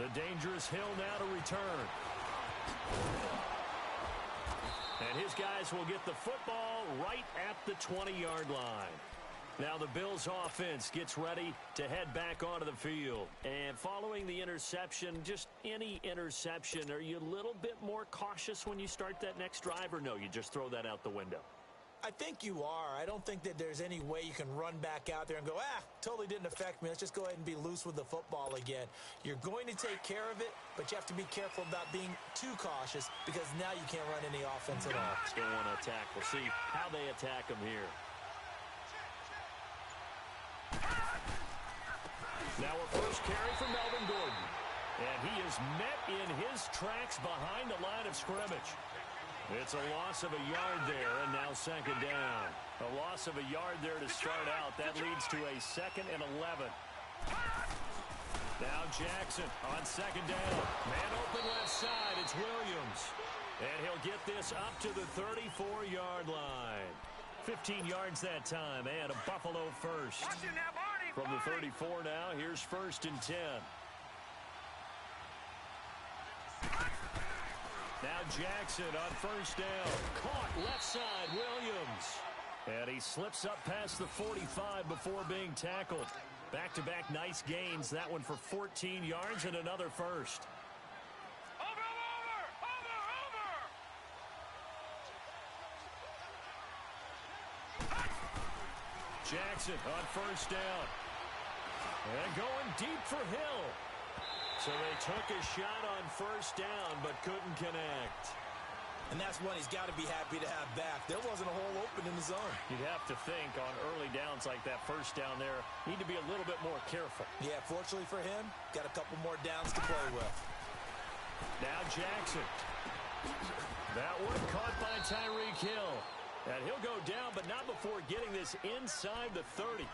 The dangerous Hill now to return. And his guys will get the football right at the 20-yard line. Now the Bills offense gets ready to head back onto the field. And following the interception, just any interception, are you a little bit more cautious when you start that next drive, or no, you just throw that out the window? I think you are. I don't think that there's any way you can run back out there and go, totally didn't affect me. Let's just go ahead and be loose with the football again. You're going to take care of it, but you have to be careful about being too cautious because now you can't run any offense at all. Still want to attack. We'll see how they attack him here. Now a first carry from Melvin Gordon. And he is met in his tracks behind the line of scrimmage. It's a loss of a yard there, and now second down. A loss of a yard there to start out. That leads to a 2nd and 11. Now Jackson on second down. Man open left side. It's Williams. And he'll get this up to the 34-yard line. 15 yards that time, and a Buffalo first. From the 34 now, here's 1st and 10. Now Jackson on first down. Caught left side, Williams. And he slips up past the 45 before being tackled. Back-to-back nice gains. That one for 14 yards and another first. Jackson on first down. And going deep for Hill. So they took a shot on first down, but couldn't connect. And that's one he's got to be happy to have back. There wasn't a hole open in the zone. You'd have to think on early downs like that, first down there, need to be a little bit more careful. Yeah, fortunately for him, got a couple more downs to play with. Now Jackson. That one caught by Tyreek Hill. And he'll go down, but not before getting this inside the 30.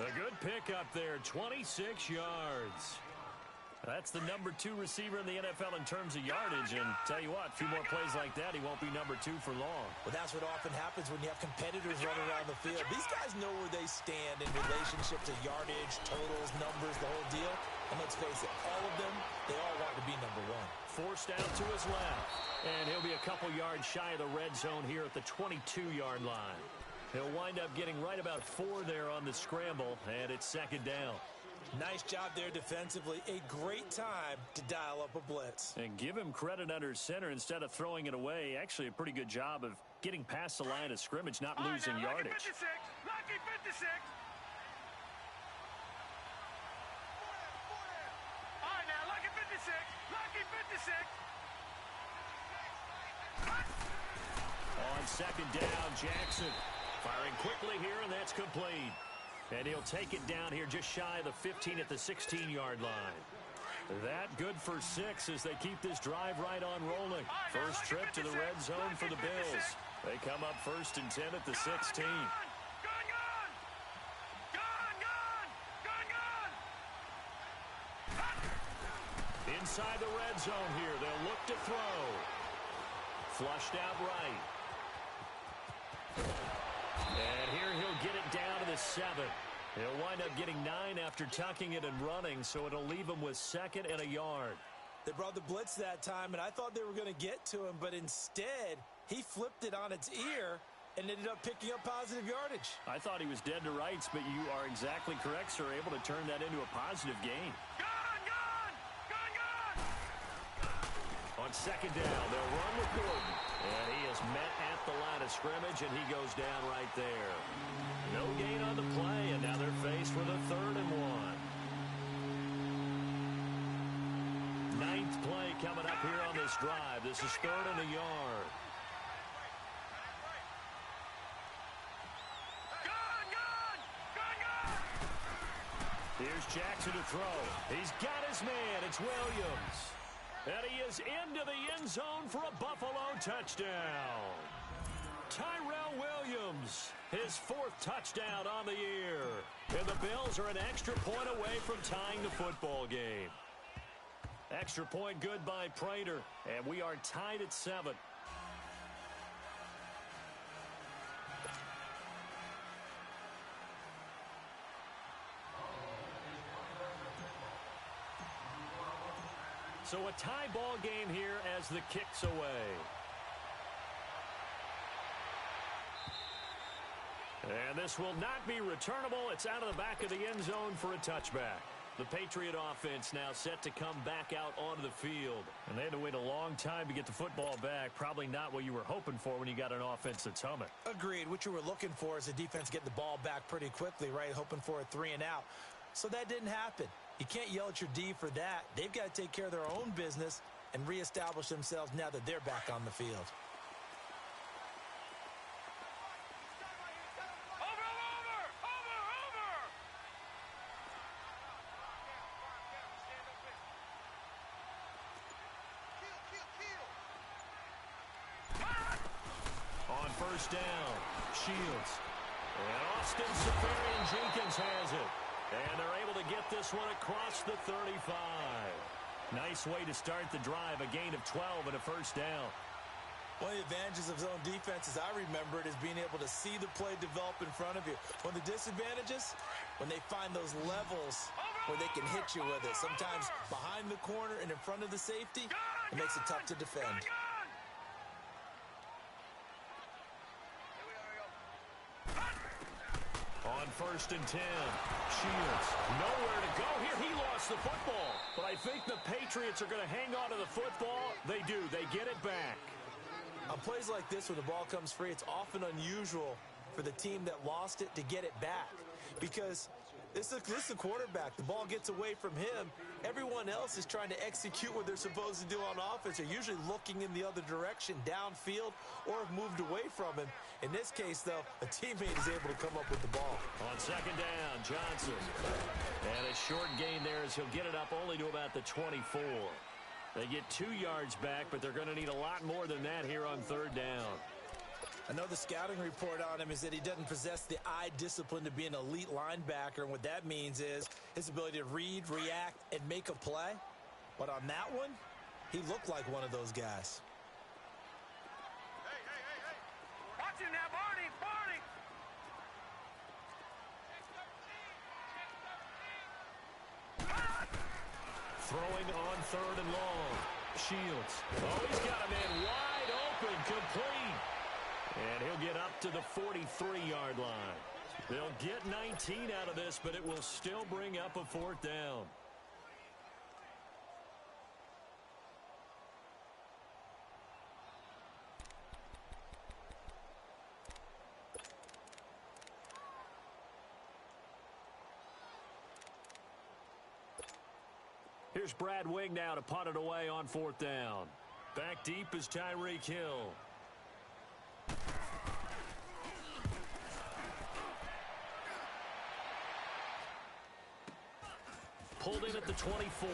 A good pickup there, 26 yards. That's the number 2 receiver in the NFL in terms of yardage. And tell you what, a few more plays like that, he won't be number 2 for long. Well, that's what often happens when you have competitors running around the field. These guys know where they stand in relationship to yardage, totals, numbers, the whole deal. And let's face it, all of them, they all want to be number 1. Forced out to his left. And he'll be a couple yards shy of the red zone here at the 22-yard line. He'll wind up getting right about 4 there on the scramble, and it's second down. Nice job there defensively. A great time to dial up a blitz. And give him credit under center instead of throwing it away. Actually, a pretty good job of getting past the line of scrimmage, not losing yardage. Lucky 56. All right, now, lucky 56. Lucky 56. On second down, Jackson firing quickly here, and that's complete. And he'll take it down here just shy of the 15 at the 16-yard line. That good for 6 as they keep this drive right on rolling. First trip to the red zone for the Bills. They come up 1st and 10 at the 16. Inside the red zone here. They'll look to throw. Flushed out right. And here he'll get it down to the 7. He'll wind up getting 9 after tucking it and running, so it'll leave him with 2nd and a yard. They brought the blitz that time, and I thought they were going to get to him, but instead, he flipped it on its ear and ended up picking up positive yardage. I thought he was dead to rights, but you are exactly correct, sir. Able to turn that into a positive gain. On second down, they'll run with Gordon. And he is met at the line of scrimmage, and he goes down right there. No gain on the play, and now they're faced with a 3rd and 1. 9th play coming up here on this drive. This is 3rd and a yard. Here's Jackson to throw. He's got his man. It's Williams. And he is into the end zone for a Buffalo touchdown. Tyrell Williams, his 4th touchdown on the year. And the Bills are an extra point away from tying the football game. Extra point good by Prater, and we are tied at 7. So a tie ball game here as the kick's away. And this will not be returnable. It's out of the back of the end zone for a touchback. The Patriot offense now set to come back out onto the field. And they had to wait a long time to get the football back. Probably not what you were hoping for when you got an offense that's humming. Agreed. What you were looking for is the defense getting the ball back pretty quickly, right? Hoping for a 3 and out. So that didn't happen. You can't yell at your D for that. They've got to take care of their own business and reestablish themselves now that they're back on the field. First down, Shields. And Austin Safarian-Jenkins has it. And they're able to get this one across the 35. Nice way to start the drive, a gain of 12 and a first down. One of the advantages of zone defense, as I remember it, is being able to see the play develop in front of you. One of the disadvantages, when they find those levels where they can hit you with it. Sometimes behind the corner and in front of the safety, it makes it tough to defend. On first and 10, Shields nowhere to go here. He lost the football. But I think the Patriots are going to hang on to the football. They do. They get it back. On plays like this, when the ball comes free, it's often unusual for the team that lost it to get it back. Because this is the quarterback. The ball gets away from him. Everyone else is trying to execute what they're supposed to do on offense. They're usually looking in the other direction, downfield, or have moved away from him. In this case, though, a teammate is able to come up with the ball. On second down, Johnson. And a short gain there as he'll get it up only to about the 24. They get 2 yards back, but they're going to need a lot more than that here on third down. I know the scouting report on him is that he doesn't possess the eye discipline to be an elite linebacker, and what that means is his ability to read, react, and make a play. But on that one, he looked like one of those guys. Hey. Watch it now, Barney. Throwing on third and long. Shields. Oh, he's got a man wide open, complete. And he'll get up to the 43-yard line. They'll get 19 out of this, but it will still bring up a fourth down. Here's Brad Wing now to punt it away on fourth down. Back deep is Tyreek Hill. Pulled in at the 24.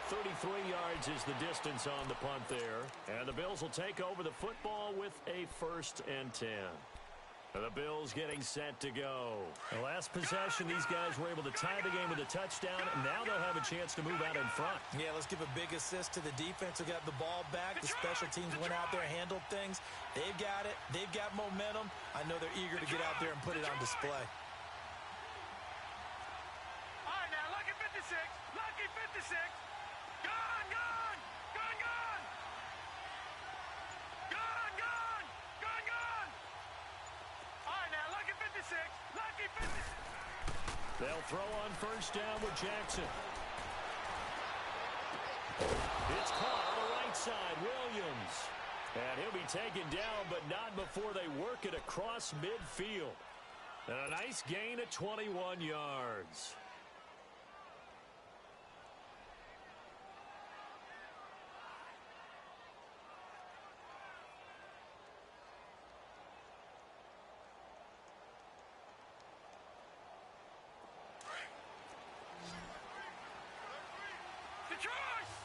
33 yards is the distance on the punt there. And the Bills will take over the football with a 1st and 10. The Bills getting set to go. The last possession, these guys were able to tie the game with a touchdown. And now they'll have a chance to move out in front. Yeah, let's give a big assist to the defense who got the ball back. The special teams went out there, handled things. They've got it. They've got momentum. I know they're eager to get out there and put it on display. All right, now, lucky 56. Lucky 56. Gone. All right, now, lucky 56. Lucky 56. They'll throw on first down with Jackson. It's caught on the right side, Williams. And he'll be taken down, but not before they work it across midfield. And a nice gain of 21 yards.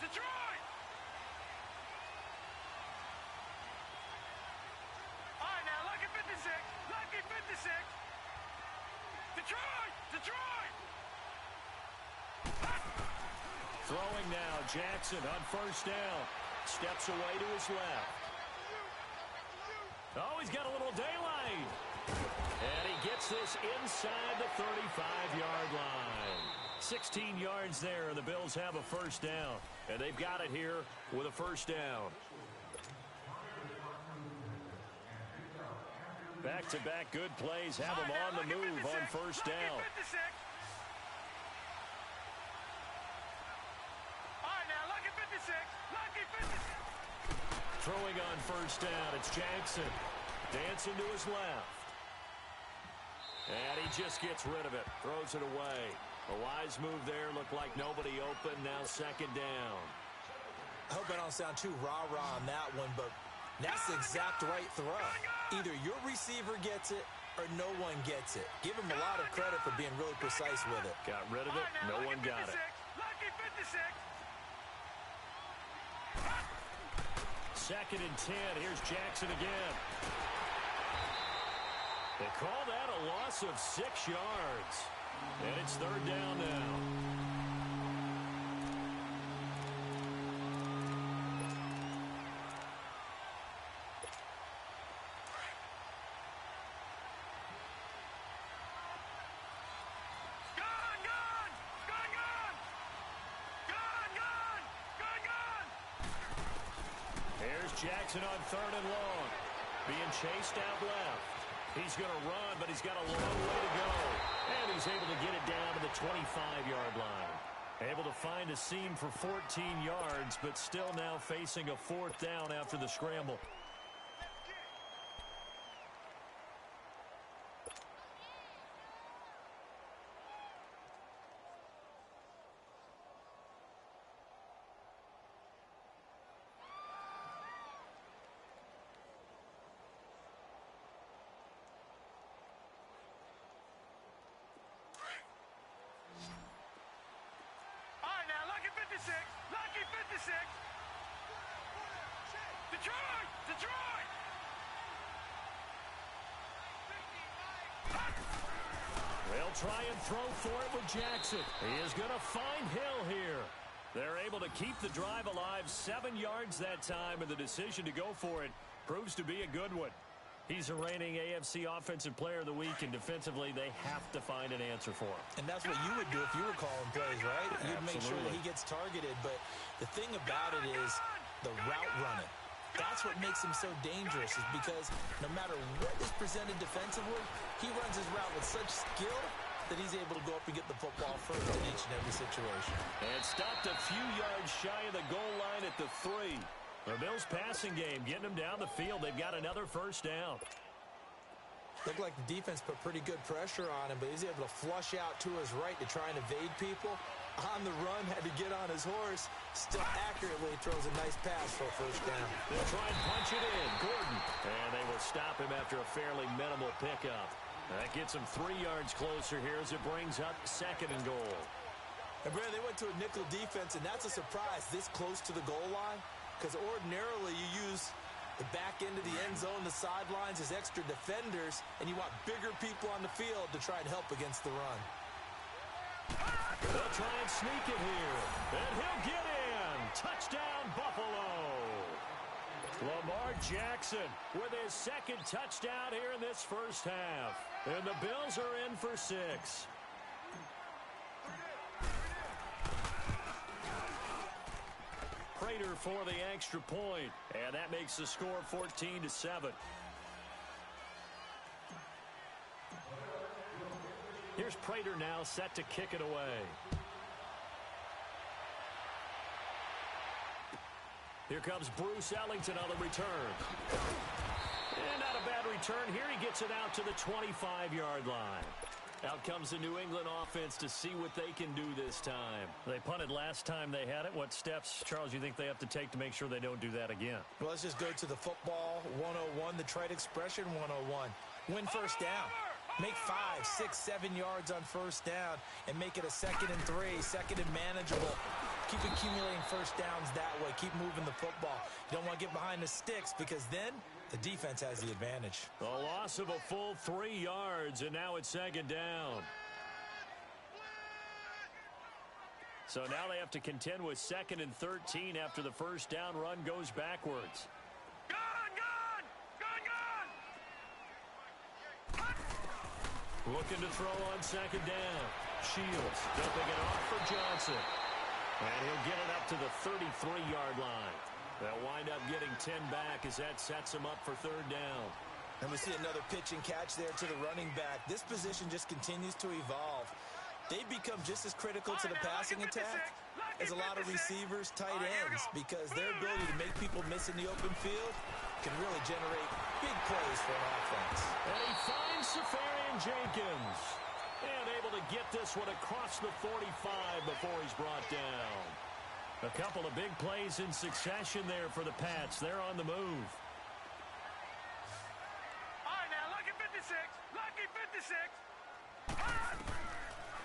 Detroit! All right, now, lucky 56. Lucky 56. Detroit! Throwing now, Jackson on first down. Steps away to his left. Oh, he's got a little daylight. And he gets this inside the 35-yard line. 16 yards there, and the Bills have a first down. And they've got it here with a first down. Back-to-back good plays have them on the move on first down. All right, now, lucky 56. Lucky 56. Throwing on first down, it's Jackson. Dancing to his left. And he just gets rid of it. Throws it away. A wise move there. Looked like nobody open. Now second down. I hope I don't sound too rah-rah on that one, but that's the exact right throw. Either your receiver gets it or no one gets it. Give him a lot of credit for being really precise with it. Got rid of it. No one got it. Lucky 56. Second and 10. Here's Jackson again. They call that a loss of 6 yards. And it's third down now. Jackson on third and long. Being chased out left. He's going to run, but he's got a long way to go. And he's able to get it down to the 25-yard line. Able to find a seam for 14 yards, but still now facing a fourth down after the scramble. Lucky 56. Detroit! They'll try and throw for it with Jackson. He is going to find Hill here. They're able to keep the drive alive 7 yards that time, and the decision to go for it proves to be a good one. He's a reigning AFC Offensive Player of the Week, and defensively, they have to find an answer for him. And that's what you would do if you were calling plays, right? You'd make sure that he gets targeted. But the thing about it is the route running. That's what makes him so dangerous, is because no matter what is presented defensively, he runs his route with such skill that he's able to go up and get the football first in each and every situation. And stopped a few yards shy of the goal line at the 3. The Bills passing game, getting them down the field. They've got another first down. Looked like the defense put pretty good pressure on him, but he's able to flush out to his right to try and evade people. On the run, had to get on his horse. Still accurately throws a nice pass for a first down. They'll try and punch it in. Gordon. And they will stop him after a fairly minimal pickup. That gets him 3 yards closer here as it brings up second and goal. And Brandon, they went to a nickel defense, and that's a surprise this close to the goal line. Because ordinarily you use the back end of the end zone, the sidelines as extra defenders, and you want bigger people on the field to try and help against the run. They'll try and sneak it here. And he'll get in. Touchdown, Buffalo. Lamar Jackson with his second touchdown here in this first half. And the Bills are in for 6. Prater for the extra point, and that makes the score 14-7. Here's Prater now set to kick it away. Here comes Bruce Ellington on the return. And not a bad return here. He gets it out to the 25-yard line. Out comes the New England offense to see what they can do this time. They punted last time they had it. What steps, Charles, you think they have to take to make sure they don't do that again? Well, let's just go to the football 101, the trade expression 101. Win first down. Make 5, 6, 7 yards on first down and make it a 2nd and 3, 2nd and manageable. Keep accumulating first downs that way. Keep moving the football. You don't want to get behind the sticks because then the defense has the advantage. A loss of a full 3 yards, and now it's second down. So now they have to contend with 2nd and 13 after the first down run goes backwards. Looking to throw on second down. Shields dumping it off for Johnson. And he'll get it up to the 33-yard line. They'll wind up getting 10 back as that sets him up for third down. And we see another pitch and catch there to the running back. This position just continues to evolve. They become just as critical to the passing attack as a lot of receivers, tight ends, because their ability to make people miss in the open field can really generate big plays for an offense. And he finds Safarian Jenkins. And able to get this one across the 45 before he's brought down. A couple of big plays in succession there for the Pats. They're on the move. All right, now, lucky 56. Lucky 56.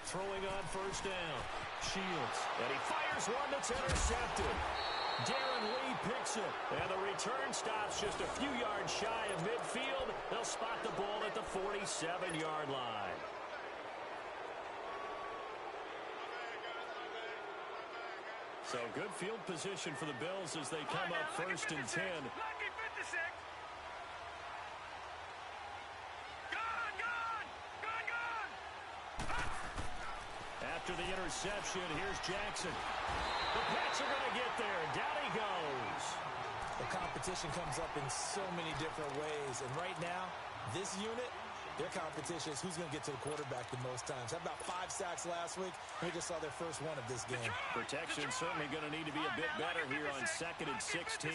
Throwing on first down. Shields. And he fires one that's intercepted. Darren Lee picks it. And the return stops just a few yards shy of midfield. They'll spot the ball at the 47-yard line. So good field position for the Bills as they come up first and 10. Lucky 56. Gone, gone, gone, gone. After the interception, here's Jackson. The Pats are going to get there. Down he goes. The competition comes up in so many different ways. And right now, this unit, their competition is who's going to get to the quarterback the most times. Had about 5 sacks last week. We just saw their first one of this game. Protection certainly going to need to be a bit better here on 2nd and 16.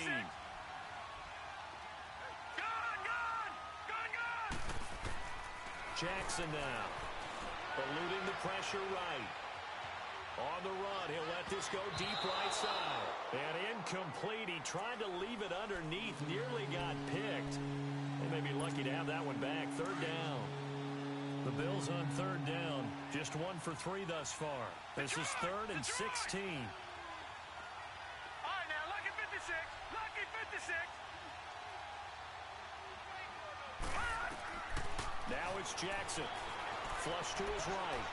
Gone, gone, gone, gone. Jackson now. Eluding the pressure right. On the run, he'll let this go deep right side. And incomplete. He tried to leave it underneath. Nearly got picked. They may be lucky to have that one back. Third down. The Bills on third down. Just 1 for 3 thus far. This is 3rd and 16. All right, now, lucky 56. Lucky 56. Now it's Jackson. Flush to his right.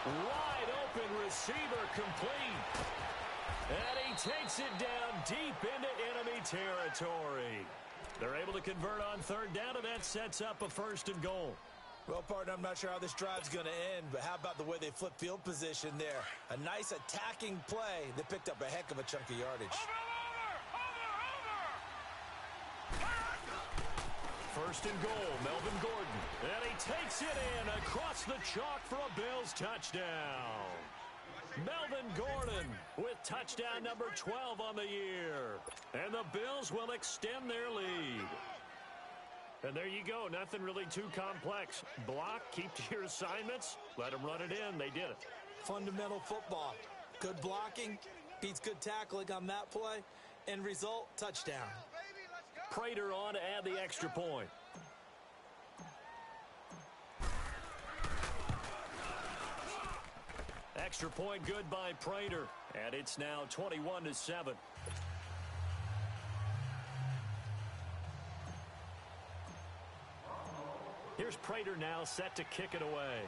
Wide open receiver complete. And he takes it down deep into enemy territory. They're able to convert on third down, and that sets up a 1st and goal. Well, partner, I'm not sure how this drive's going to end, but how about the way they flip field position there? A nice attacking play that picked up a heck of a chunk of yardage. Over. 1st and goal, Melvin Gordon. And he takes it in across the chalk for a Bills touchdown. Melvin Gordon with touchdown number 12 on the year. And the Bills will extend their lead. And there you go. Nothing really too complex. Block, keep to your assignments, let them run it in. They did it. Fundamental football. Good blocking beats good tackling on that play. End result, touchdown. Prater on to add the extra point. Extra point good by Prater. And it's now 21-7. Here's Prater now set to kick it away.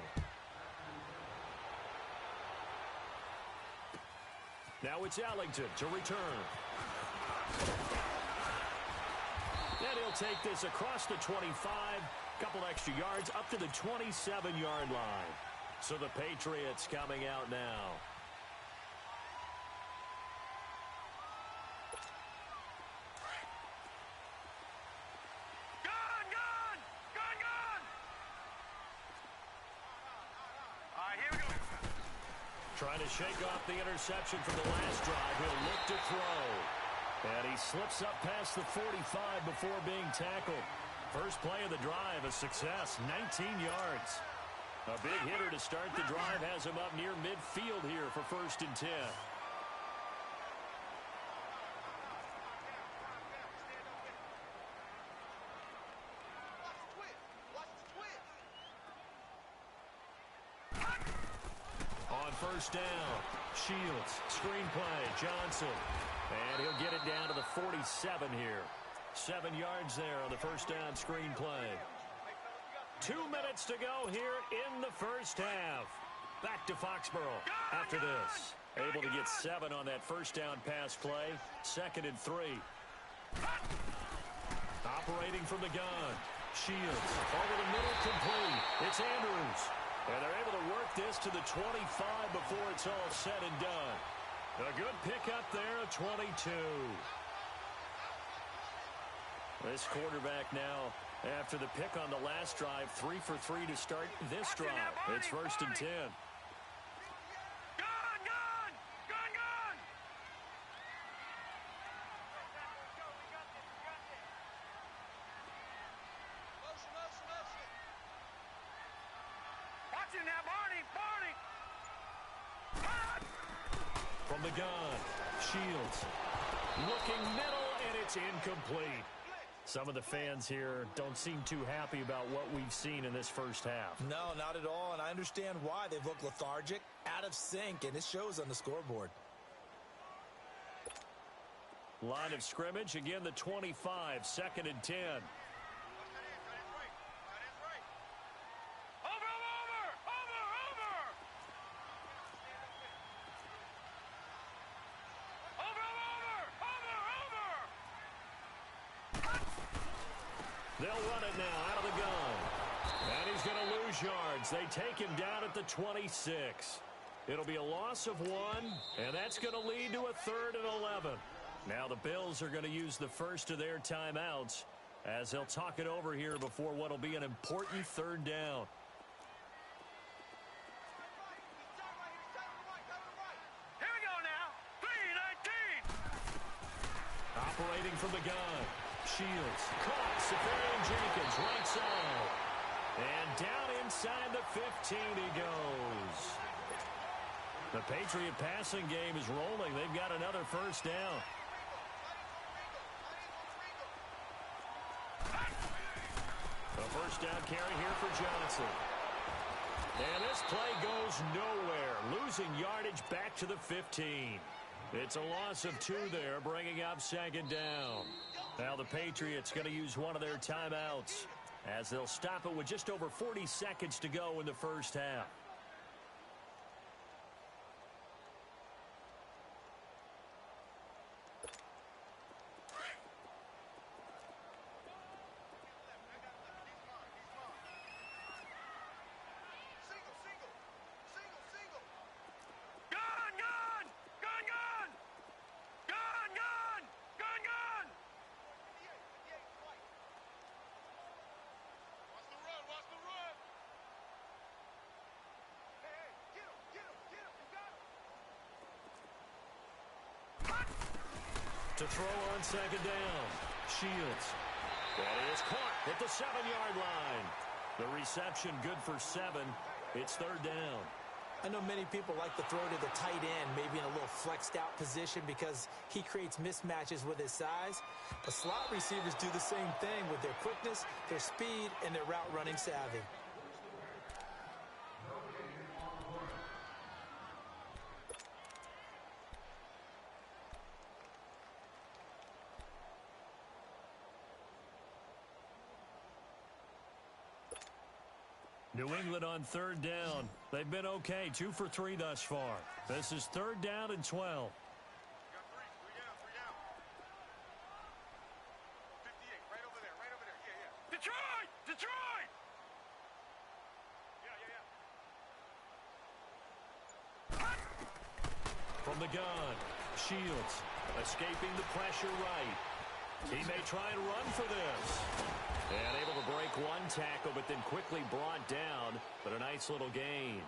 Now it's Ellington to return. And he'll take this across the 25. Couple extra yards up to the 27-yard line. So the Patriots coming out now. Gone, gone, gone, gone. All right, here we go. Trying to shake off the interception from the last drive. He'll look to throw. And he slips up past the 45 before being tackled. First play of the drive, a success, 19 yards. A big hitter to start the drive has him up near midfield here for 1st and 10. On 1st down, Shields, screen play, Johnson. And he'll get it down to the 47 here. 7 yards there on the 1st down screen play. 2 minutes to go here in the first half. Back to Foxborough after this. Able to get 7 on that 1st down pass play. 2nd and 3. Operating from the gun. Shields over the middle, complete. It's Andrews. And they're able to work this to the 25 before it's all said and done. A good pickup there, a 22. This quarterback now, after the pick on the last drive, 3 for 3 to start this drive. It's 1st and 10. From the gun, Shields looking middle, and it's incomplete. Some of the fans here don't seem too happy about what we've seen in this first half. No, not at all, and I understand why. They've looked lethargic, out of sync, and it shows on the scoreboard. Line of scrimmage, again the 25, 2nd and 10. They'll run it now out of the gun. And he's going to lose yards. They take him down at the 26. It'll be a loss of 1, and that's going to lead to a 3rd and 11. Now the Bills are going to use the first of their timeouts as they'll talk it over here before what will be an important 3rd down. Here we go now. 3-19. Operating from the gun. Shields caught. Safarian Jenkins right side. And down inside the 15 he goes. The Patriot passing game is rolling. They've got another 1st down. A 1st down carry here for Johnson. And this play goes nowhere. Losing yardage back to the 15. It's a loss of 2 there, bringing up 2nd down. Now the Patriots going to use one of their timeouts as they'll stop it with just over 40 seconds to go in the first half. To throw on 2nd down. Shields. That is caught at the 7-yard line. The reception good for 7. It's 3rd down. I know many people like to throw to the tight end, maybe in a little flexed out position because he creates mismatches with his size. But slot receivers do the same thing with their quickness, their speed, and their route running savvy. New England on 3rd down. They've been okay, 2 for 3 thus far. This is 3rd down and 12. Got 3 out. 58, right over there. Yeah. Detroit! Yeah. From the gun, Shields escaping the pressure right. He may try and run for this. And able to break one tackle, but then quickly brought down. But a nice little gain.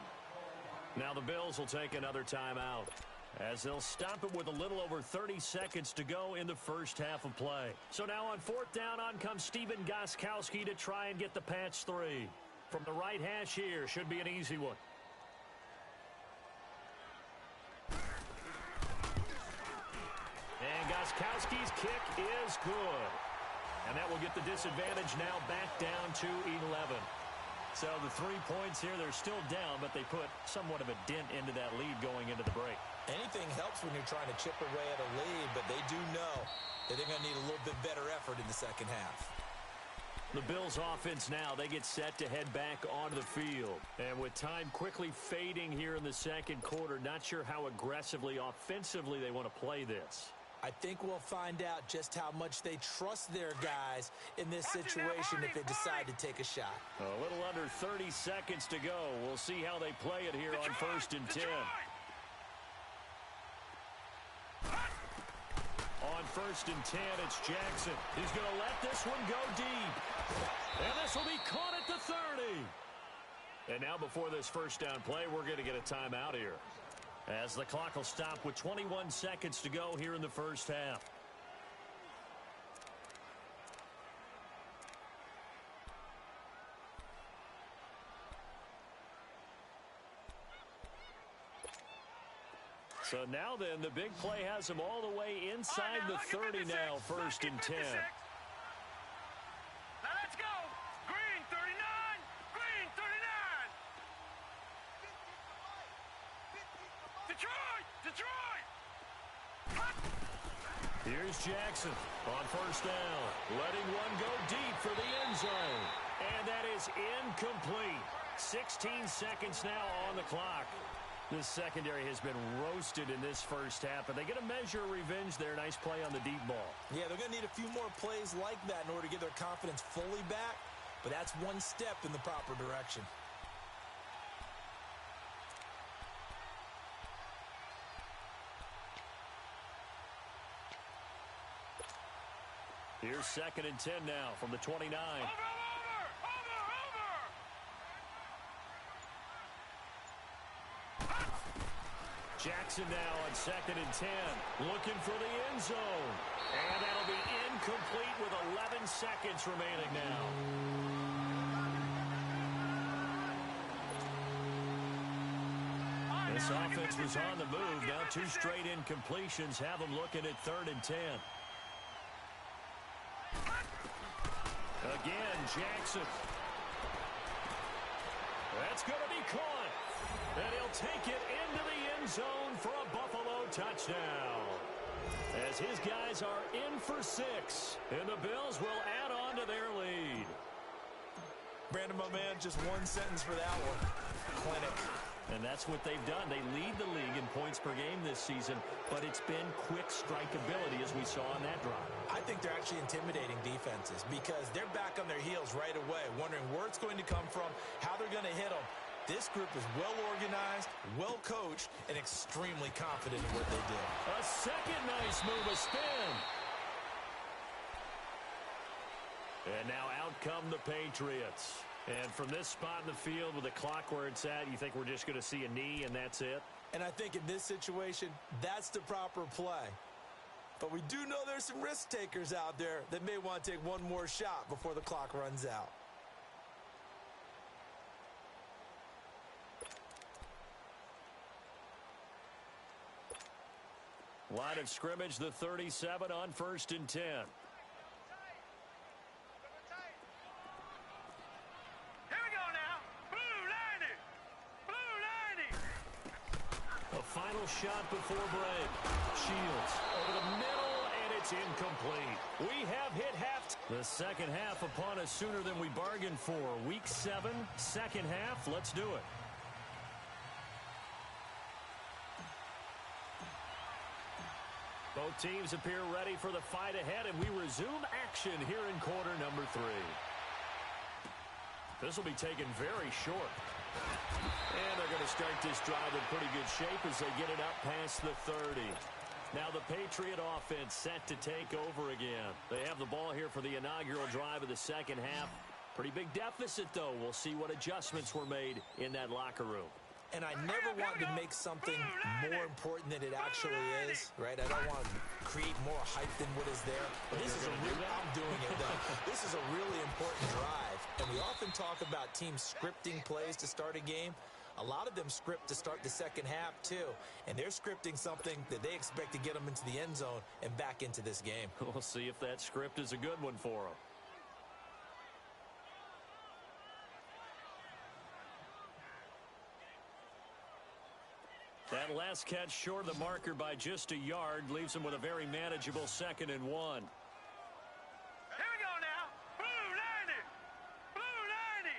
Now the Bills will take another timeout as they'll stop it with a little over 30 seconds to go in the first half of play. So now on 4th down, on comes Stephen Gostkowski to try and get the patch 3. From the right hash here, should be an easy one. And Gostkowski's kick is good. And that will get the disadvantage now back down to 11. So the 3 points here, they're still down, but they put somewhat of a dent into that lead going into the break. Anything helps when you're trying to chip away at a lead, but they do know that they're going to need a little bit better effort in the second half. The Bills offense now, they get set to head back onto the field. And with time quickly fading here in the second quarter, not sure how aggressively, offensively they want to play this. I think we'll find out just how much they trust their guys in this situation if they decide to take a shot. A little under 30 seconds to go. We'll see how they play it here on 1st and 10. On 1st and 10, it's Jackson. He's going to let this one go deep. And this will be caught at the 30. And now before this first down play, we're going to get a timeout here, as the clock will stop with 21 seconds to go here in the first half. So now then, the big play has him all the way inside the 30 now, 1st and 10. Now let's go. Green 39. Green 39. Detroit. Detroit. Here's Jackson on 1st down, letting one go deep for the end zone. And that is incomplete. 16 seconds now on the clock. This secondary has been roasted in this first half, but they get a measure of revenge there. Nice play on the deep ball. Yeah, they're going to need a few more plays like that in order to get their confidence fully back, but that's one step in the proper direction. Here's 2nd and 10 now from the 29. Over. Jackson now on 2nd and 10, looking for the end zone. And that'll be incomplete with 11 seconds remaining now. This offense was on the move. Now 2 straight incompletions have them looking at 3rd and 10. Again, Jackson. That's going to be caught. And he'll take it into the end zone for a Buffalo touchdown. As his guys are in for 6. And the Bills will add on to their lead. Brandon, my man, just one sentence for that one. Clinic. And that's what they've done. They lead the league in points per game this season, but it's been quick strikeability as we saw on that drive. I think they're actually intimidating defenses because they're back on their heels right away, wondering where it's going to come from, how they're going to hit them. This group is well organized, well coached, and extremely confident in what they do. A second nice move, a spin. And now out come the Patriots. And from this spot in the field with the clock where it's at, you think we're just going to see a knee and that's it? And I think in this situation, that's the proper play. But we do know there's some risk takers out there that may want to take one more shot before the clock runs out. Line of scrimmage, the 37 on 1st and 10. Final shot before break. Shields over the middle, and it's incomplete. We have hit half. The second half upon us sooner than we bargained for. Week 7, second half. Let's do it. Both teams appear ready for the fight ahead, and we resume action here in quarter number 3. This will be taken very short. And they're going to start this drive in pretty good shape as they get it up past the 30. Now the Patriot offense set to take over again. They have the ball here for the inaugural drive of the second half. Pretty big deficit, though. We'll see what adjustments were made in that locker room. And I never want to make something more important than it actually is, right? I don't want to create more hype than what is there. But this is a real, I'm doing it, though. This is a really important drive. And we often talk about teams scripting plays to start a game. A lot of them script to start the second half, too. And they're scripting something that they expect to get them into the end zone and back into this game. We'll see if that script is a good one for them. That last catch short of the marker by just a yard leaves him with a very manageable 2nd and 1. Here we go now. Blue 90. Blue 90.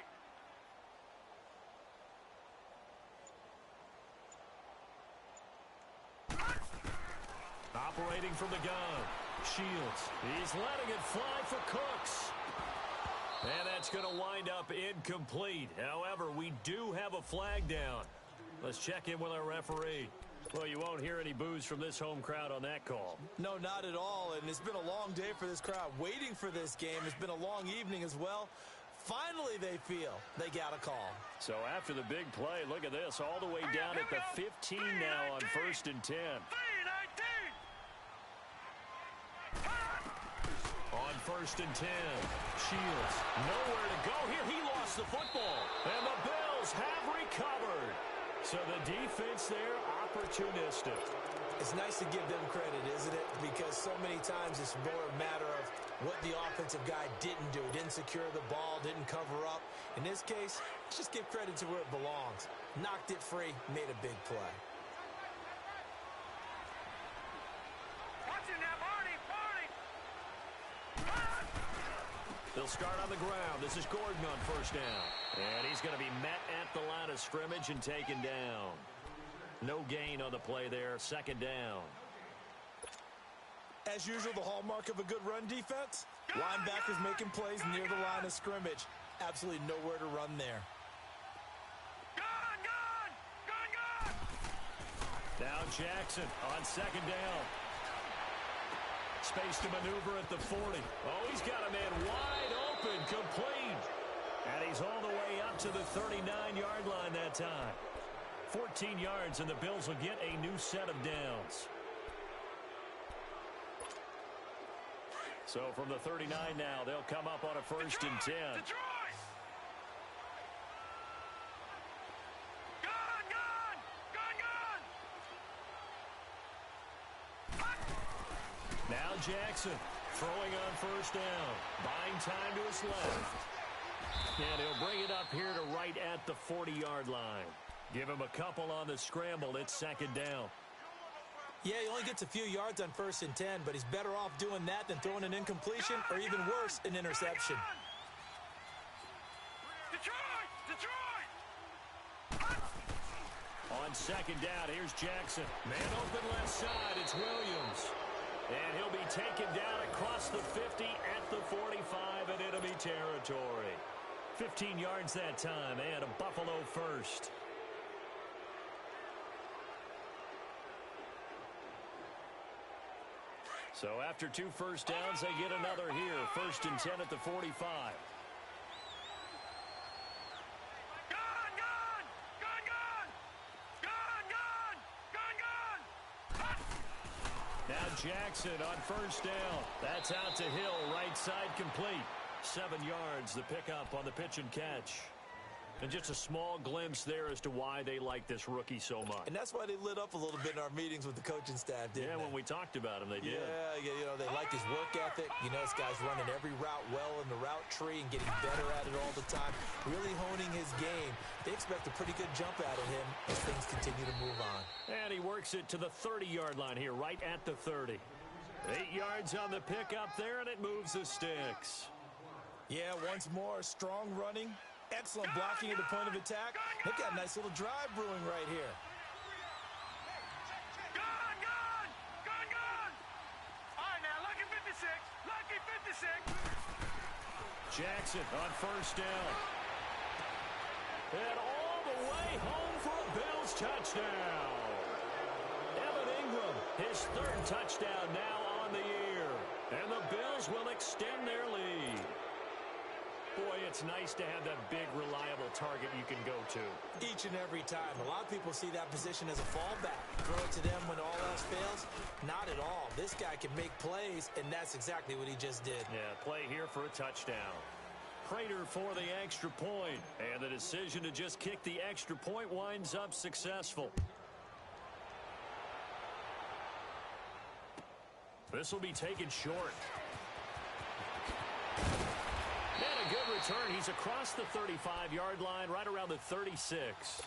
Operating from the gun. Shields. He's letting it fly for Cooks. And that's going to wind up incomplete. However, we do have a flag down. Let's check in with our referee. Well, you won't hear any boos from this home crowd on that call. No, not at all. And it's been a long day for this crowd waiting for this game. It's been a long evening as well. Finally, they feel they got a call. So after the big play, look at this, all the way down at the 15 now on 1st and 10. On 1st and 10, Shields, nowhere to go here. He lost the football, and the Bills have recovered. So the defense there, opportunistic. It's nice to give them credit, isn't it? Because so many times it's more a matter of what the offensive guy didn't do. Didn't secure the ball, didn't cover up. In this case, let's just give credit to where it belongs. Knocked it free, made a big play. Watch it now, Barney. They'll start on the ground. This is Gordon on 1st down. And he's going to be met at the line of scrimmage and taken down. No gain on the play there. 2nd down. As usual, the hallmark of a good run defense, linebackers making plays near the line of scrimmage. Absolutely nowhere to run there. Gun! Now Jackson on 2nd down. Space to maneuver at the 40. Oh, he's got a man wide open, complete. And he's all the way up to the 39-yard line that time. 14 yards, and the Bills will get a new set of downs. So from the 39 now, they'll come up on a 1st and 10. Detroit! Gun! Now Jackson throwing on 1st down. Buying time to his left. And he'll bring it up here to right at the 40-yard line. Give him a couple on the scramble. It's 2nd down. Yeah, he only gets a few yards on 1st and 10, but he's better off doing that than throwing an incompletion or even worse, an interception. Detroit! On 2nd down, here's Jackson. Man open left side, it's Williams. And he'll be taken down across the 50 at the 45 in enemy territory. 15 yards that time, and a Buffalo first. So after 2 first downs, they get another here. 1st and 10 at the 45. Now Jackson on 1st down. That's out to Hill, right side complete. 7 yards, the pickup on the pitch and catch. And just a small glimpse there as to why they like this rookie so much. And that's why they lit up a little bit in our meetings with the coaching staff, didn't they? Yeah, when we talked about him, they did. Yeah, you know, they like his work ethic. You know, this guy's running every route well in the route tree and getting better at it all the time. Really honing his game. They expect a pretty good jump out of him as things continue to move on. And he works it to the 30-yard line here, right at the 30. 8 yards on the pickup there, and it moves the sticks. Yeah, once more, strong running. Excellent blocking at the point of attack. They've got a nice little drive brewing right here. Gun! All right, now, lucky 56. Jackson on 1st down. And all the way home for a Bills touchdown. Evan Ingram, his 3rd touchdown now on the year. And the Bills will extend their lead. Boy, it's nice to have that big, reliable target you can go to. Each and every time. A lot of people see that position as a fallback. Throw it to them when all else fails. Not at all. This guy can make plays, and that's exactly what he just did. Yeah, play here for a touchdown. Prater for the extra point. And the decision to just kick the extra point winds up successful. This will be taken short. And a good return. He's across the 35-yard line, right around the 36.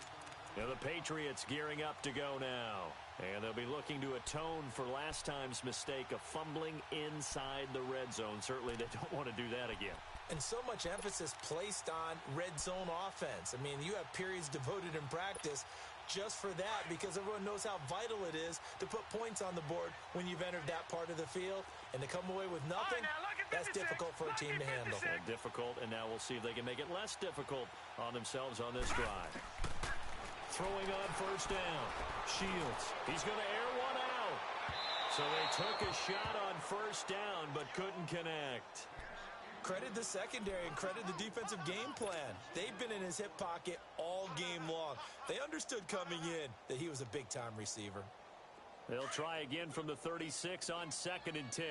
Now the Patriots gearing up to go now. And they'll be looking to atone for last time's mistake of fumbling inside the red zone. Certainly they don't want to do that again. And so much emphasis placed on red zone offense. I mean, you have periods devoted in practice just for that, because everyone knows how vital it is to put points on the board when you've entered that part of the field. And to come away with nothing, that's difficult for a team to handle. And difficult, and now we'll see if they can make it less difficult on themselves on this drive. Throwing on first down. Shields. He's going to air one out. So they took a shot on first down, but couldn't connect. Credit the secondary and credit the defensive game plan. They've been in his hip pocket all game long. They understood coming in that he was a big-time receiver. They'll try again from the 36 on 2nd and 10.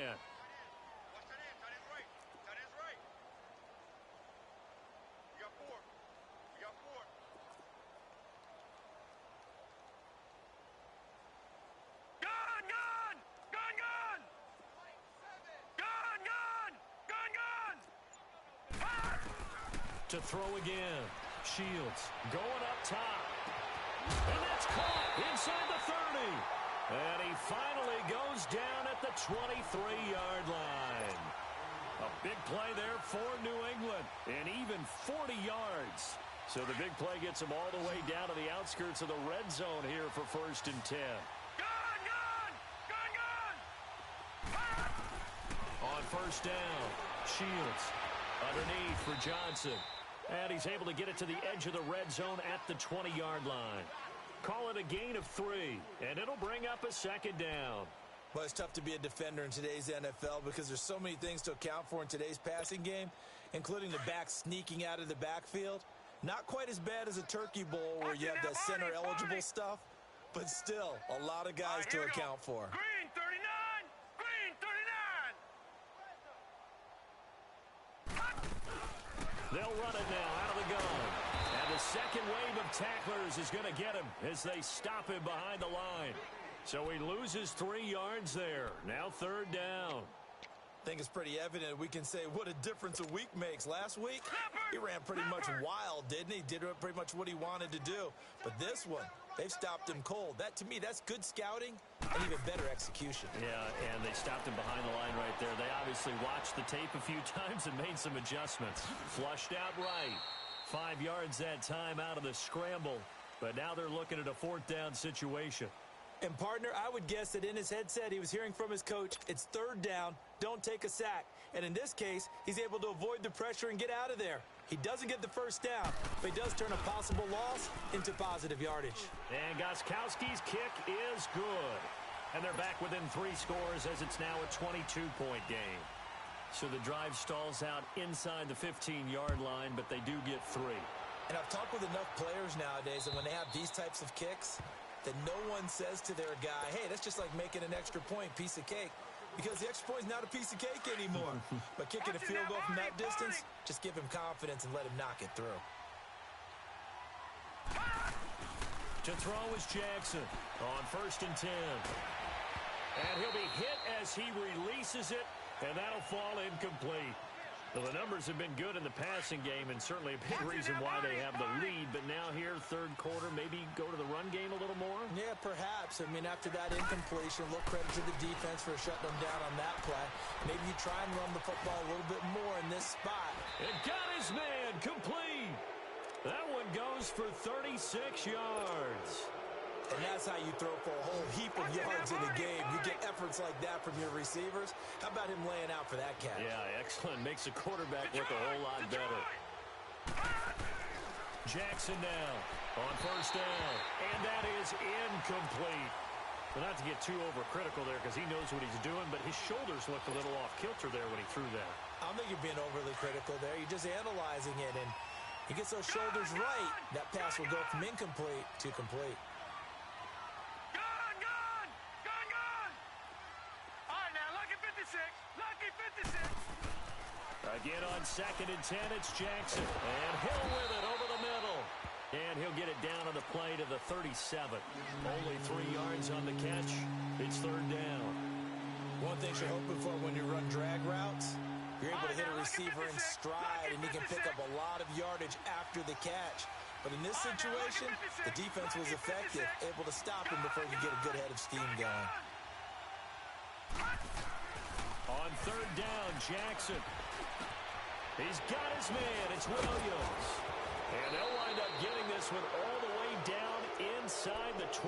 To throw again. Shields going up top. And that's caught inside the 30. And he finally goes down at the 23-yard line. A big play there for New England. And even 40 yards. So the big play gets him all the way down to the outskirts of the red zone here for 1st and 10. On first down, Shields underneath for Johnson. And he's able to get it to the edge of the red zone at the 20-yard line. Call it a gain of 3, and it'll bring up a 2nd down. Well, it's tough to be a defender in today's NFL because there's so many things to account for in today's passing game, including the back sneaking out of the backfield. Not quite as bad as a turkey bowl where you have that center-eligible stuff, but still a lot of guys to account for. Green 39! Green 39! They'll run it now out of the gun. And the second wave of tacklers is going to get him as they stop him behind the line. So he loses 3 yards there. Now 3rd down. I think it's pretty evident we can say what a difference a week makes. Last week, he ran pretty much wild, didn't he? Did pretty much what he wanted to do. But this one, they've stopped him cold. That, to me, that's good scouting and even better execution. Yeah, and they stopped him behind the line right there. They obviously watched the tape a few times and made some adjustments. Flushed out right. 5 yards that time out of the scramble. But now they're looking at a 4th down situation. And, partner, I would guess that in his headset he was hearing from his coach, it's 3rd down, don't take a sack. And in this case, he's able to avoid the pressure and get out of there. He doesn't get the 1st down, but he does turn a possible loss into positive yardage. And Gostkowski's kick is good. And they're back within 3 scores as it's now a 22-point game. So the drive stalls out inside the 15-yard line, but they do get 3. And I've talked with enough players nowadays that when they have these types of kicks, that no one says to their guy, hey, that's just like making an extra point, piece of cake. Because the extra point is not a piece of cake anymore. But kicking a field goal from that distance, just give him confidence and let him knock it through. To throw is Jackson on 1st and 10. And he'll be hit as he releases it, and that'll fall incomplete. Well, the numbers have been good in the passing game, and certainly a big reason why they have the lead. But now here, 3rd quarter, maybe go to the run game a little more? Yeah, perhaps. I mean, after that incompletion, a little credit to the defense for shutting them down on that play. Maybe you try and run the football a little bit more in this spot. It got his man complete. That one goes for 36 yards. And that's how you throw for a whole heap of yards in a game. You get efforts like that from your receivers. How about him laying out for that catch? Yeah, excellent. Makes the quarterback look a whole lot better. Jackson now on 1st down. And that is incomplete. Well, not to get too overcritical there because he knows what he's doing, but his shoulders looked a little off kilter there when he threw that. I don't think you're being overly critical there. You're just analyzing it, and he gets those shoulders right. That pass will go from incomplete to complete. Again on 2nd and 10, it's Jackson. And Hill with it over the middle. And he'll get it down on the play to the 37. Only 3 yards on the catch. It's 3rd down. One thing you're hoping for when you run drag routes, you're able to hit a receiver in stride, and he can pick up a lot of yardage after the catch. But in this situation, the defense was effective, able to stop him before he could get a good head of steam going. On 3rd down, Jackson. He's got his man. It's Williams. And they'll wind up getting this one all the way down inside the 20.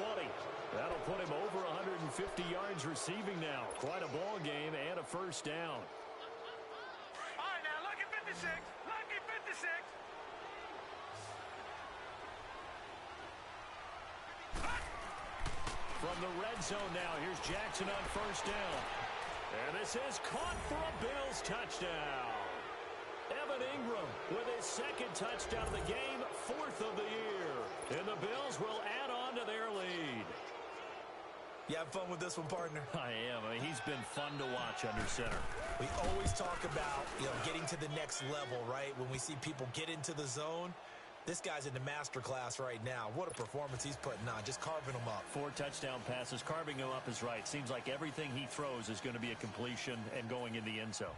That'll put him over 150 yards receiving now. Quite a ball game and a first down. All right, now, lucky 56. Lucky 56. From the red zone now, here's Jackson on first down. And this is caught for a Bills touchdown. Evan Ingram with his second touchdown of the game, fourth of the year. And the Bills will add on to their lead. You having fun with this one, partner? I am. I mean, he's been fun to watch under center. We always talk about, getting to the next level, right? When we see people get into the zone, this guy's in the master class right now. What a performance he's putting on, just carving them up. 4 touchdown passes, carving him up is right. Seems like everything he throws is going to be a completion and going in the end zone.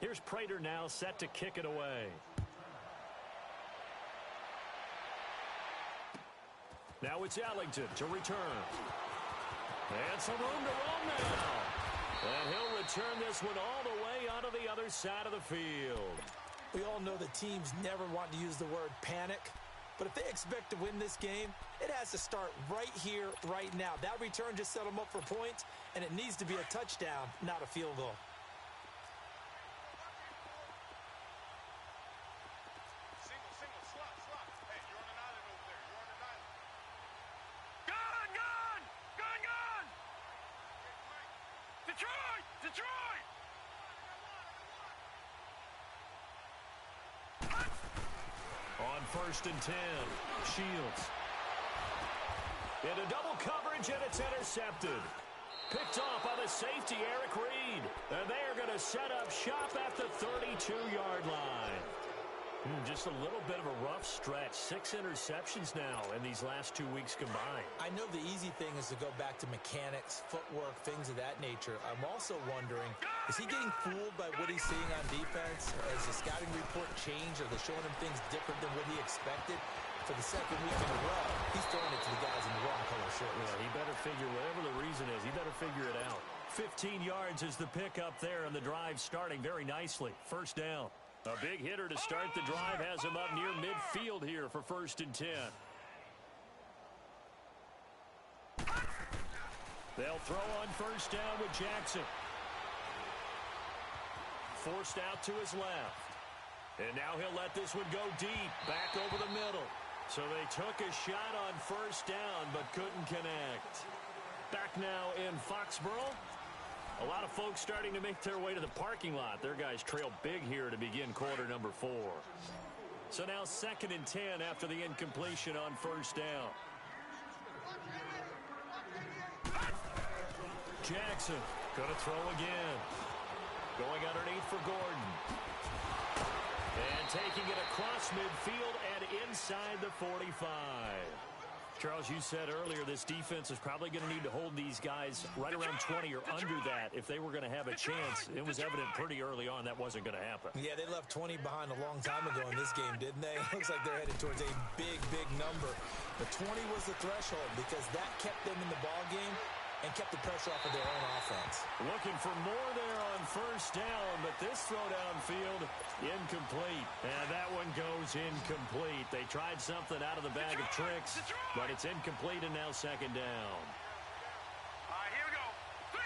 Here's Prater now set to kick it away. Now it's Ellington to return. And some room to roam now. And he'll return this one all the way onto the other side of the field. We all know that teams never want to use the word panic. But if they expect to win this game, it has to start right here, right now. That return just set them up for points, and it needs to be a touchdown, not a field goal. Detroit! On first and 10, Shields. Into double coverage, and it's intercepted. Picked off by the safety, Eric Reed. And they are going to set up shop at the 32-yard line. Just a little bit of a rough stretch. 6 interceptions now in these last 2 weeks combined. I know the easy thing is to go back to mechanics, footwork, things of that nature. I'm also wondering, is he getting fooled by what he's seeing on defense? Has the scouting report changed? Are they showing him things different than what he expected? For the second week in a row, he's throwing it to the guys in the wrong color shirts. Yeah, he better figure, whatever the reason is, he better figure it out. 15 yards is the pickup there, and the drive starting very nicely. First down. A big hitter to start the drive has him up near midfield here for first and 10. They'll throw on first down with Jackson. Forced out to his left. And now he'll let this one go deep, back over the middle. So they took a shot on first down, but couldn't connect. Back now in Foxborough. A lot of folks starting to make their way to the parking lot. Their guys trail big here to begin quarter number 4. So now second and 10 after the incompletion on first down. Jackson going to throw again. Going underneath for Gordon. And taking it across midfield and inside the 45. Charles, you said earlier this defense is probably going to need to hold these guys right around 20 or under that if they were going to have a chance. It was evident pretty early on that wasn't going to happen. Yeah, they left 20 behind a long time ago in this game, didn't they? It looks like they're headed towards a big, big number. But 20 was the threshold because that kept them in the ball game and kept the pressure off of their own offense. Looking for more there on first down, but this throw downfield, incomplete. And that one goes incomplete. They tried something out of the bag of tricks, but it's incomplete and now second down. All right, here we go. 3-19.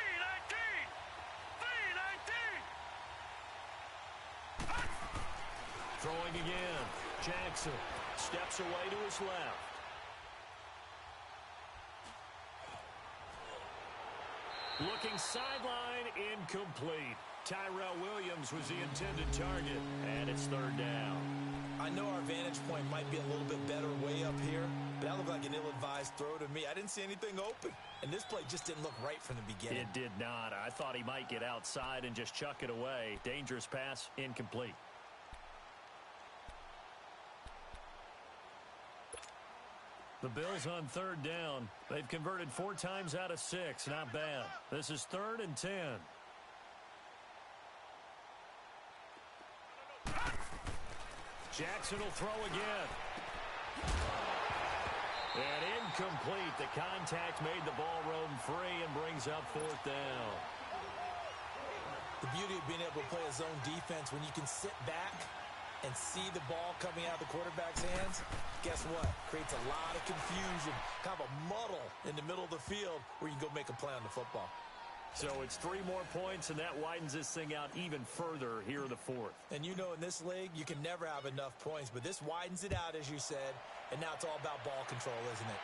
Throwing again. Jackson steps away to his left. Looking sideline, incomplete. Tyrell Williams was the intended target, and it's third down. I know our vantage point might be a little bit better way up here, but that looked like an ill-advised throw to me. I didn't see anything open, and this play just didn't look right from the beginning. It did not. I thought he might get outside and just chuck it away. Dangerous pass, incomplete. The Bills on third down. They've converted 4 times out of 6. Not bad. This is 3rd and 10. Jackson will throw again. And incomplete. The contact made the ball roam free and brings up 4th down. The beauty of being able to play a zone defense when you can sit back and see the ball coming out of the quarterback's hands, guess what? Creates a lot of confusion, kind of a muddle in the middle of the field where you can go make a play on the football. So it's 3 more points, and that widens this thing out even further here in the fourth. And you know in this league, you can never have enough points, but this widens it out, as you said, and now it's all about ball control, isn't it?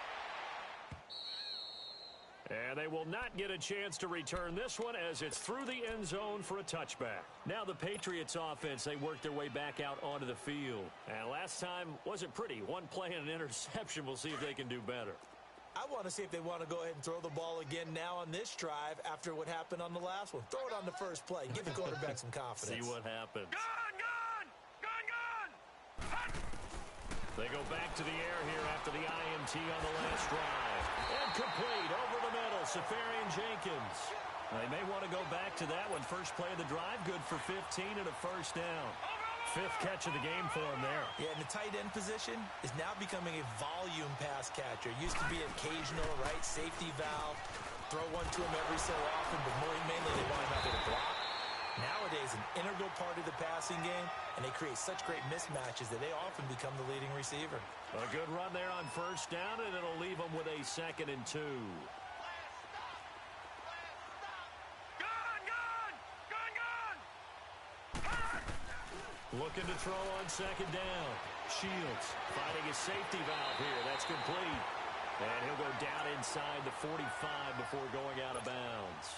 And they will not get a chance to return this one as it's through the end zone for a touchback. Now the Patriots offense, they work their way back out onto the field. And last time wasn't pretty. One play and an interception. We'll see if they can do better. I want to see if they want to go ahead and throw the ball again now on this drive after what happened on the last one. Throw it on the first play. Give the quarterback some confidence. See what happens. Gun, gun! Gun, gun! Hot! They go back to the air here after the INT on the last drive. And complete over the middle, Safarian Jenkins. They may want to go back to that one. First play of the drive, good for 15 and a first down. 5th catch of the game for him there. Yeah, and the tight end position is now becoming a volume pass catcher. It used to be occasional, right? Safety valve. Throw one to him every so often, but mainly they want him out there to block. Nowadays, an integral part of the passing game, and they create such great mismatches that they often become the leading receiver. A good run there on first down, and it'll leave them with a 2nd and 2. Looking to throw on 2nd down. Shields finding his safety valve here. That's complete. And he'll go down inside the 45 before going out of bounds.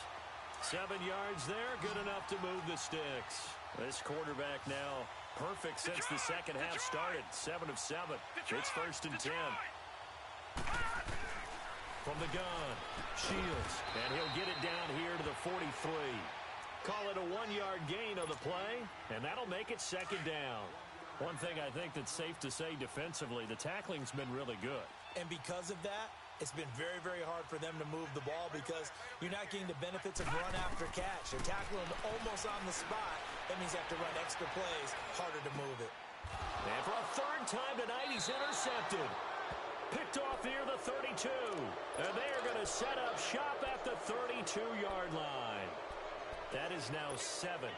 7 yards there, good enough to move the sticks. This quarterback now perfect since the second half started. 7 of 7. It's 1st and 10. From the gun, Shields. And he'll get it down here to the 43. Call it a 1-yard gain on the play, and that'll make it 2nd down. One thing I think that's safe to say defensively, the tackling's been really good. And because of that, it's been very, very hard for them to move the ball because you're not getting the benefits of run after catch. They're tackling almost on the spot. That means you have to run extra plays, harder to move it. And for a 3rd time tonight, he's intercepted. Picked off near the 32. And they are going to set up shop at the 32-yard line. That is now 7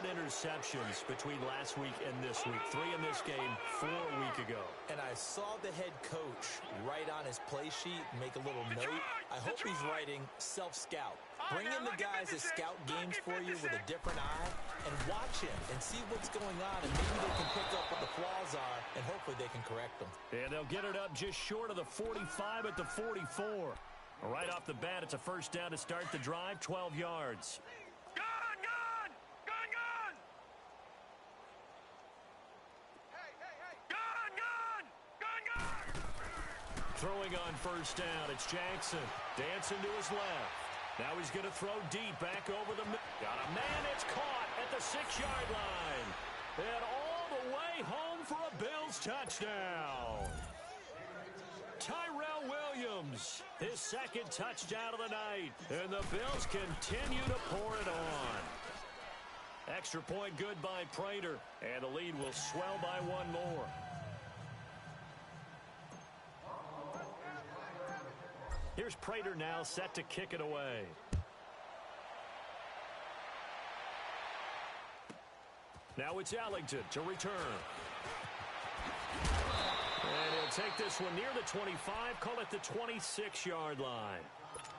interceptions between last week and this week. 3 in this game, 4 a week ago. And I saw the head coach write on his play sheet, make a little note. I hope he's writing self-scout. Bring in the guys that scout games for you with a different eye and watch him and see what's going on, and maybe they can pick up what the flaws are, and hopefully they can correct them. And they'll get it up just short of the 45 at the 44. Right off the bat, it's a 1st down to start the drive, 12 yards. Throwing on 1st down, it's Jackson. Dancing to his left. Now he's going to throw deep back over the middle. Got a man, it's caught at the 6-yard line. And all the way home for a Bills touchdown. Tyrell Williams, his 2nd touchdown of the night. And the Bills continue to pour it on. Extra point good by Prater. And the lead will swell by 1 more. Here's Prater now set to kick it away. Now it's Ellington to return. And he'll take this one near the 25, call it the 26-yard line.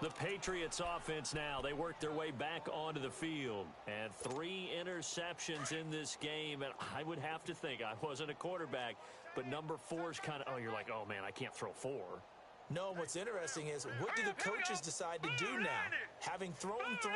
The Patriots offense now, they work their way back onto the field. And 3 interceptions in this game. And I would have to think, I wasn't a quarterback, but number 4 is kind of, oh, you're like, oh, man, I can't throw 4. No, what's interesting is, what do the coaches decide to do now? Having thrown 3,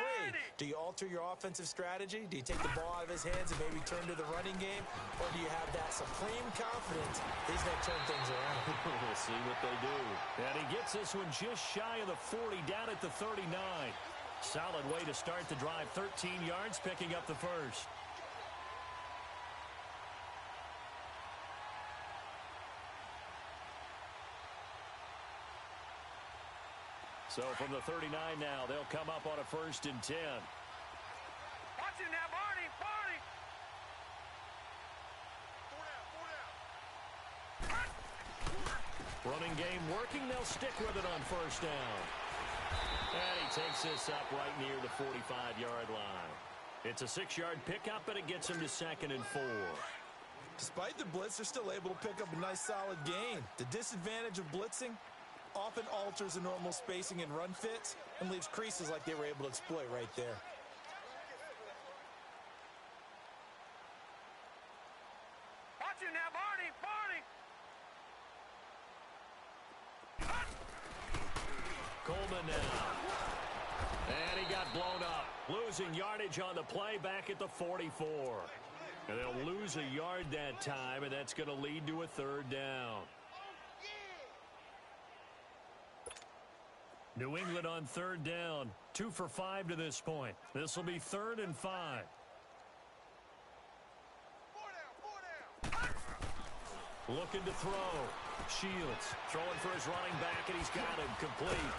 do you alter your offensive strategy? Do you take the ball out of his hands and maybe turn to the running game? Or do you have that supreme confidence he's going to turn things around? We'll see what they do. And he gets this one just shy of the 40, down at the 39. Solid way to start the drive. 13 yards, picking up the 1st. So from the 39 now, they'll come up on a 1st and 10. Watch it now, Barney! Barney! 4 down! Running game working. They'll stick with it on 1st down. And he takes this up right near the 45-yard line. It's a 6-yard pickup, and it gets him to 2nd and 4. Despite the blitz, they're still able to pick up a nice solid gain. The disadvantage of blitzing often alters the normal spacing and run fits and leaves creases like they were able to exploit right there. Watch you now, Barney! Coleman now. And he got blown up. Losing yardage on the play back at the 44. And they'll lose a yard that time, and that's going to lead to a third down. New England on third down. 2 for 5 to this point. This will be 3rd and 5. Looking to throw. Shields throwing for his running back, and he's got him complete.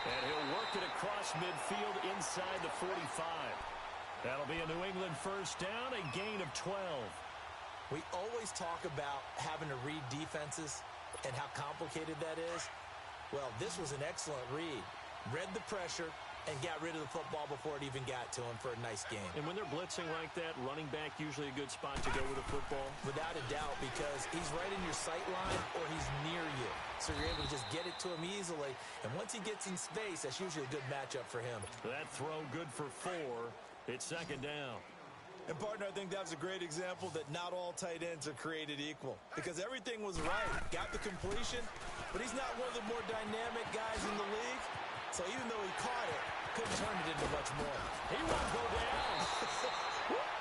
And he'll work it across midfield inside the 45. That'll be a New England first down, a gain of 12. We always talk about having to read defenses and how complicated that is. Well, this was an excellent read. Read the pressure and got rid of the football before it even got to him for a nice game. And when they're blitzing like that, running back usually a good spot to go with the football? Without a doubt, because he's right in your sight line or he's near you. So you're able to just get it to him easily. And once he gets in space, that's usually a good matchup for him. That throw good for 4. It's 2nd down. And, partner, I think that was a great example that not all tight ends are created equal. Because everything was right. Got the completion, but he's not one of the more dynamic guys in the league. So even though he caught it, couldn't turn it into much more. He won't go down.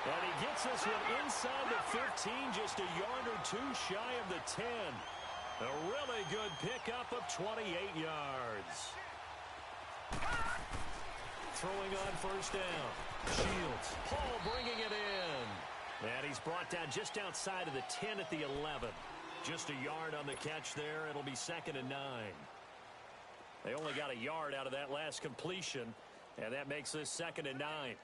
And he gets this one inside the 15, just a yard or 2 shy of the 10. A really good pickup of 28 yards. Throwing on first down. Shields. Paul bringing it in. And he's brought down just outside of the 10 at the 11. Just a yard on the catch there. It'll be 2nd and 9. They only got a yard out of that last completion, and that makes this 2nd and 9.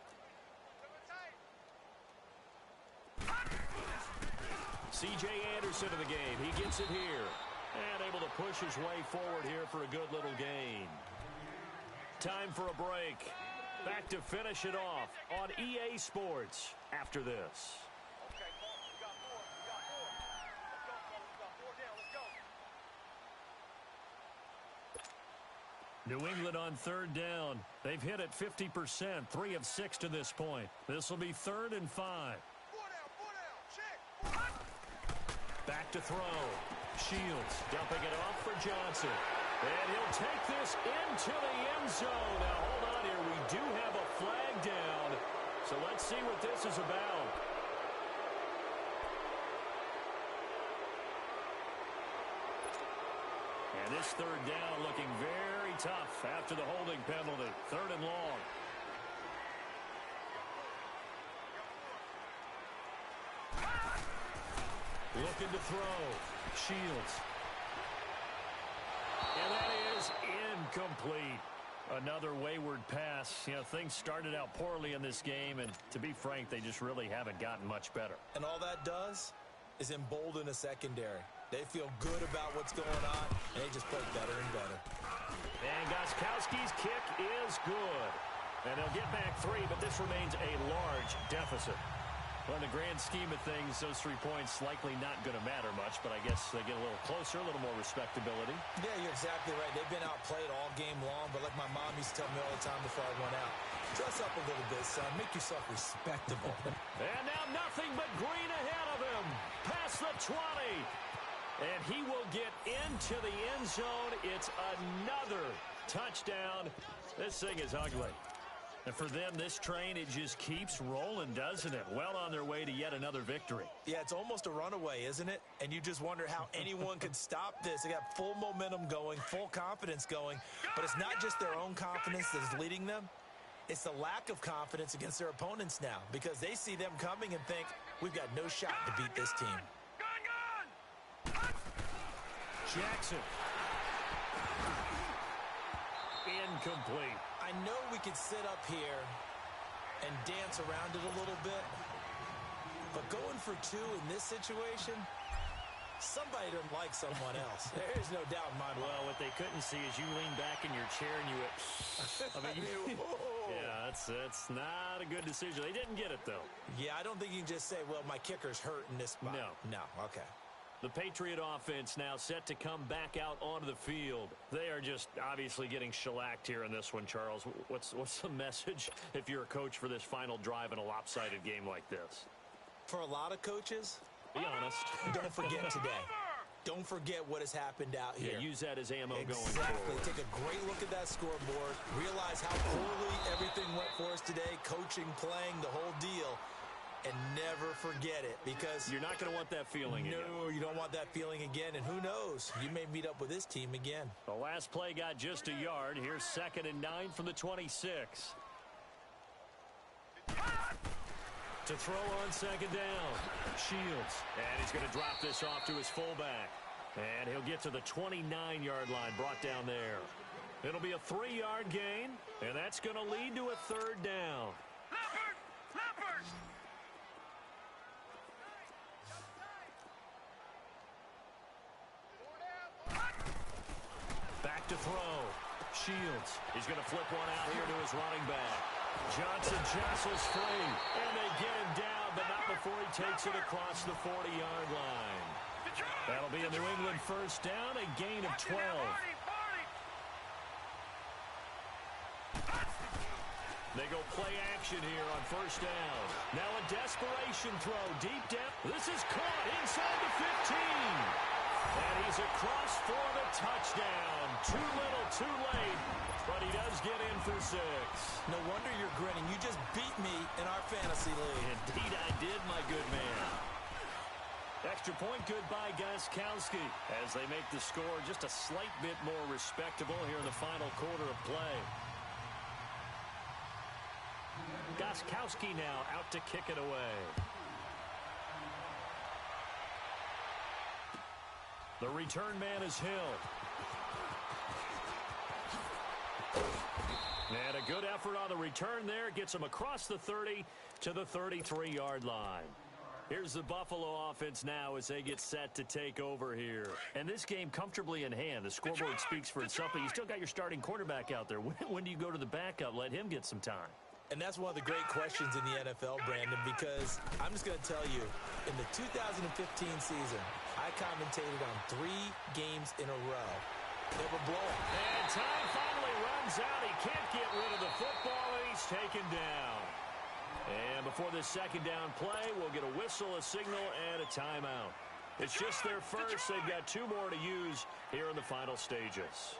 C.J. Anderson in the game. He gets it here. And able to push his way forward here for a good little gain. Time for a break. Back to finish it off on EA Sports after this. New England on third down. They've hit it 50%, 3 of 6 to this point. This will be 3rd and 5. Back to throw. Shields dumping it off for Johnson. And he'll take this into the end zone. Now, hold on here. We do have a flag down. So let's see what this is about. And this third down looking very tough after the holding penalty. 3rd and long. Looking to throw. Shields. And that is incomplete. Another wayward pass. You know, things started out poorly in this game, and to be frank, they just really haven't gotten much better. And all that does is embolden a secondary. They feel good about what's going on, and they just play better and better. And Gostkowski's kick is good. And they'll get back 3, but this remains a large deficit. Well, in the grand scheme of things, those 3 points likely not going to matter much, but I guess they get a little closer, a little more respectability. Yeah, you're exactly right. They've been outplayed all game long, but like my mom used to tell me all the time before I went out, dress up a little bit, son. Make yourself respectable. And now nothing but green ahead of him. Past the 20. And he will get into the end zone. It's another touchdown. This thing is ugly. And for them, this train, it just keeps rolling, doesn't it? Well on their way to yet another victory. Yeah, it's almost a runaway, isn't it? And you just wonder how anyone could stop this. They got full momentum going, full confidence going. But it's not just their own confidence that's leading them. It's the lack of confidence against their opponents now, because they see them coming and think, we've got no shot to beat this team. Jackson. Incomplete. I know we could sit up here and dance around it a little bit, but going for 2 in this situation, somebody doesn't like someone else. There's no doubt in my mind. Well, what they couldn't see is you lean back in your chair and you went, I mean, Yeah, that's not a good decision. They didn't get it, though. Yeah, I don't think you can just say, well, my kicker's hurt in this spot. No, okay. The Patriot offense now set to come back out onto the field. They are just obviously getting shellacked here in this one, Charles. What's the message if you're a coach for this final drive in a lopsided game like this? For a lot of coaches, be honest. Don't forget today. Don't forget what has happened out here. Yeah, use that as ammo going Exactly. forward. Take a great look at that scoreboard. Realize how poorly everything went for us today. Coaching, playing, the whole deal. And never forget it, because you're not going to want that feeling again. No, you don't want that feeling again. And who knows? You may meet up with this team again. The last play got just a yard. Here's 2nd and 9 from the 26. To throw on 2nd down. Shields. And he's going to drop this off to his fullback. And he'll get to the 29-yard line, brought down there. It'll be a 3-yard gain, and that's going to lead to a 3rd down. Leopard! Back to throw. Shields. He's going to flip one out here to his running back. Johnson jostles free, and they get him down, but not before he takes it across the 40-yard line. That'll be a New England 1st down, a gain of 12. They go play action here on 1st down. Now a desperation throw deep down. This is caught inside the 15. And he's across for the touchdown. Too little, too late, but he does get in for 6. No wonder you're grinning. You just beat me in our fantasy league. Indeed I did, my good man. Extra point good by Gostkowski as they make the score just a slight bit more respectable here in the final quarter of play. Gostkowski now out to kick it away. The return man is Hill. And a good effort on the return there. Gets him across the 30 to the 33-yard line. Here's the Buffalo offense now as they get set to take over here. And this game comfortably in hand. The scoreboard speaks for itself, but you still got your starting quarterback out there. When do you go to the backup? Let him get some time. And that's one of the great questions in the NFL, Brandon, because I'm just going to tell you, in the 2015 season, I commentated on 3 games in a row. They were blowing. And time finally runs out. He can't get rid of the football, and he's taken down. And before this 2nd down play, we'll get a whistle, a signal, and a timeout. It's just their first. They've got 2 more to use here in the final stages.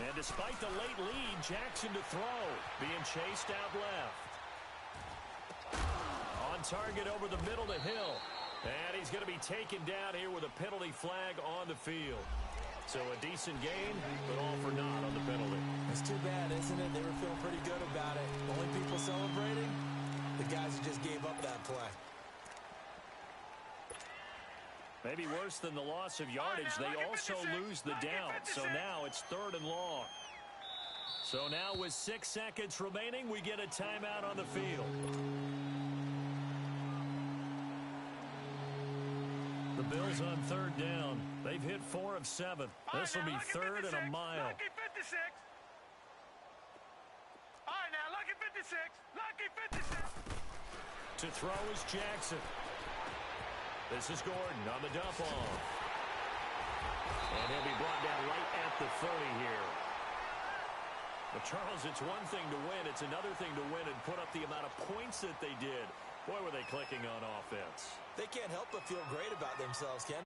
And despite the late lead, Jackson to throw. Being chased out left. On target over the middle to Hill. And he's going to be taken down here with a penalty flag on the field. So a decent gain, but all for naught on the penalty. It's too bad, isn't it? They were feeling pretty good about it. Only people celebrating? The guys who just gave up that play. Maybe worse than the loss of yardage, they also lose the down. So now it's 3rd and long. So now with 6 seconds remaining, we get a timeout on the field. The Bills on 3rd down. They've hit 4 of 7. This will be 3rd and a mile. Lucky 56. All right, now, lucky 56. Lucky 56. To throw is Jackson. This is Gordon on the dump off. And he'll be brought down right at the 30 here. But, Charles, it's one thing to win. It's another thing to win and put up the amount of points that they did. Boy, were they clicking on offense. They can't help but feel great about themselves, Ken.